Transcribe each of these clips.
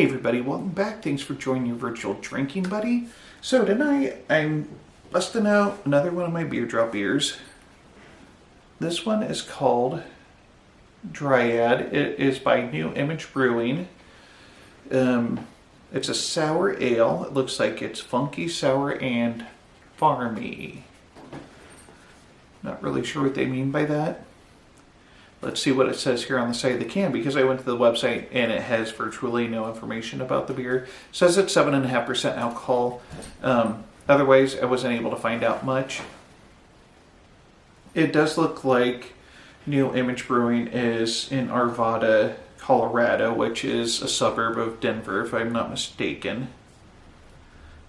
Hey everybody, welcome back. Thanks for joining your virtual drinking buddy. So tonight I'm busting out another one of my beer drop beers. This one is called Dyad. It is by New Image Brewing. It's a sour ale. It looks like it's funky, sour, and farmy. Not really sure what they mean by that. Let's see what it says here on the side of the can, because I went to the website and it has virtually no information about the beer. It says it's 7.5% alcohol. Otherwise, I wasn't able to find out much. It does look like New Image Brewing is in Arvada, Colorado, which is a suburb of Denver, if I'm not mistaken.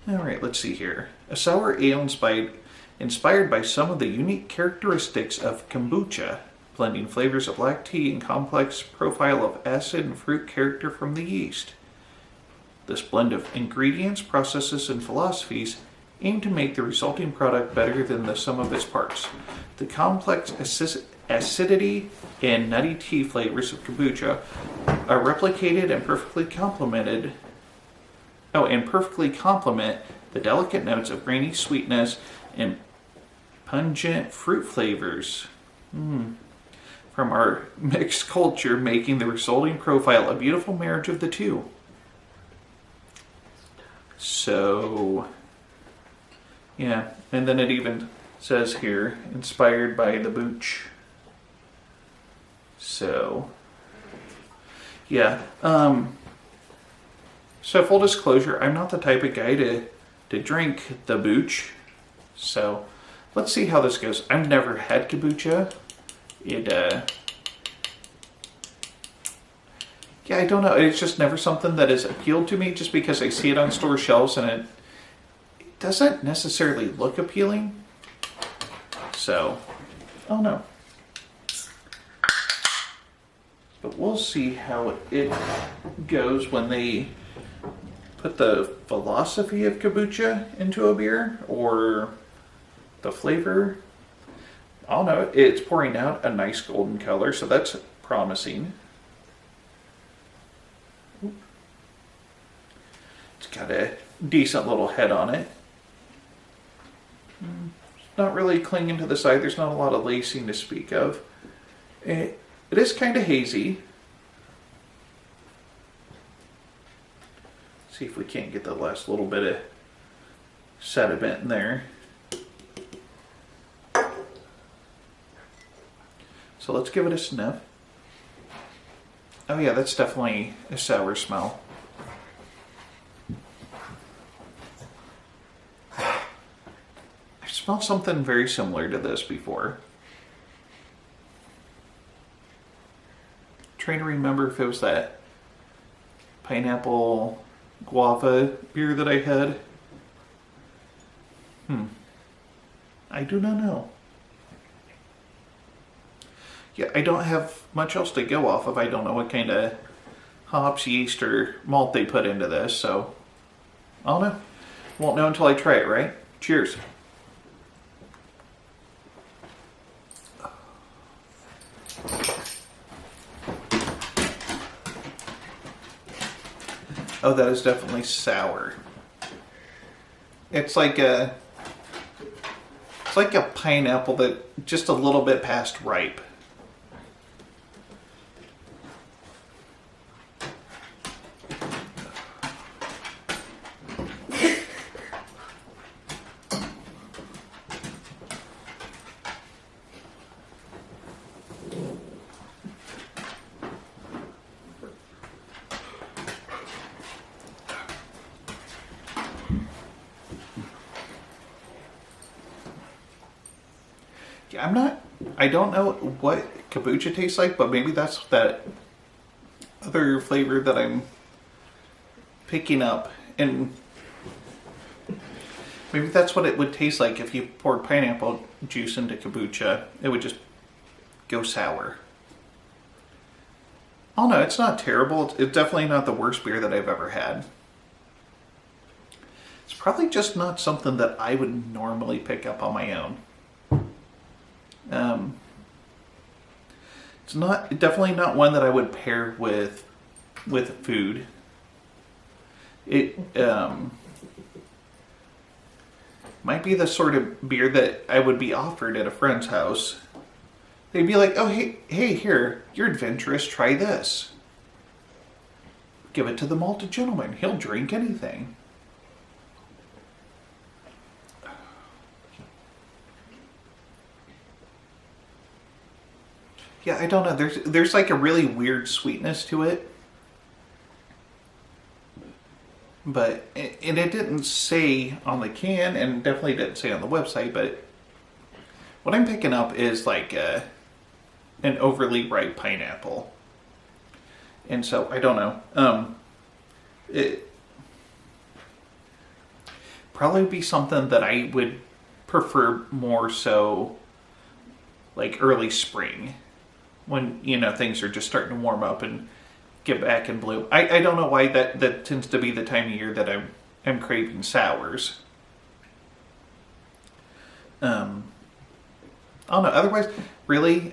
Alright, let's see here. A sour ale inspired by some of the unique characteristics of kombucha, blending flavors of black tea and complex profile of acid and fruit character from the yeast. This blend of ingredients, processes, and philosophies aim to make the resulting product better than the sum of its parts. The complex acidity and nutty tea flavors of kombucha are replicated and perfectly complement the delicate notes of grainy sweetness and pungent fruit flavors. From our mixed culture, making the resulting profile a beautiful marriage of the two. So, yeah, and then it even says here, inspired by the booch. So, yeah. So full disclosure, I'm not the type of guy to drink the booch. So, let's see how this goes. I've never had kombucha. Yeah, I don't know. It's just never something that has appealed to me, just because I see it on store shelves and it doesn't necessarily look appealing. So, I don't know. But we'll see how it goes when they put the philosophy of kombucha into a beer, or the flavor. I don't know, it's pouring out a nice golden color, so that's promising. It's got a decent little head on it. Not really clinging to the side, there's not a lot of lacing to speak of. It is kind of hazy. See if we can't get the last little bit of sediment in there. So let's give it a sniff. Oh yeah, that's definitely a sour smell. I've smelled something very similar to this before. I'm trying to remember if it was that pineapple guava beer that I had. I do not know. Yeah, I don't have much else to go off of. I don't know what kind of hops, yeast, or malt they put into this, so I don't know. Won't know until I try it, right? Cheers. Oh, that is definitely sour. It's like a pineapple that just a little bit past ripe. Yeah, I don't know what kombucha tastes like, but maybe that's that other flavor that I'm picking up. And maybe that's what it would taste like if you poured pineapple juice into kombucha. It would just go sour. Oh no, it's not terrible. It's definitely not the worst beer that I've ever had. It's probably just not something that I would normally pick up on my own. It's definitely not one that I would pair with food. It might be the sort of beer that I would be offered at a friend's house. They'd be like, oh, hey, here, you're adventurous, try this. Give it to the malted gentleman. He'll drink anything. Yeah, I don't know. There's like a really weird sweetness to it. But, and it didn't say on the can, and definitely didn't say on the website, but what I'm picking up is like an overly ripe pineapple. And so, I don't know. It probably be something that I would prefer more so like early spring, when, you know, things are just starting to warm up and get back in bloom. I don't know why that tends to be the time of year that I'm craving sours. I don't know. Otherwise, really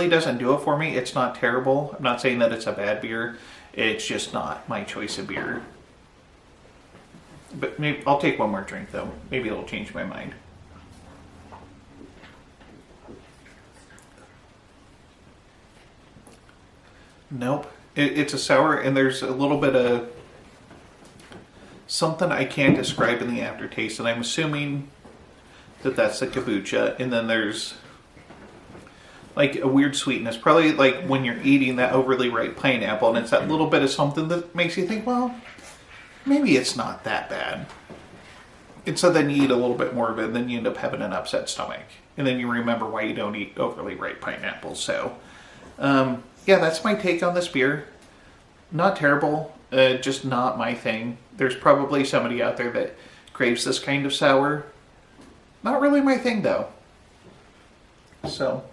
doesn't do it for me. It's not terrible. I'm not saying that it's a bad beer. It's just not my choice of beer. But maybe I'll take one more drink though. Maybe it'll change my mind. Nope. It's a sour, and there's a little bit of something I can't describe in the aftertaste, and I'm assuming that that's the kombucha. And then there's like a weird sweetness, probably like when you're eating that overly ripe pineapple, and it's that little bit of something that makes you think, well, maybe it's not that bad. And so then you eat a little bit more of it, and then you end up having an upset stomach. And then you remember why you don't eat overly ripe pineapples. So, yeah, that's my take on this beer. Not terrible, just not my thing. There's probably somebody out there that craves this kind of sour. Not really my thing, though. So,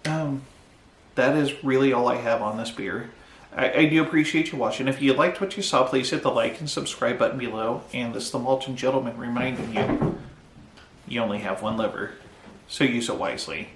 that is really all I have on this beer. I do appreciate you watching. If you liked what you saw, please hit the like and subscribe button below. And this is the Malted Gentleman reminding you, you only have one liver, so use it wisely.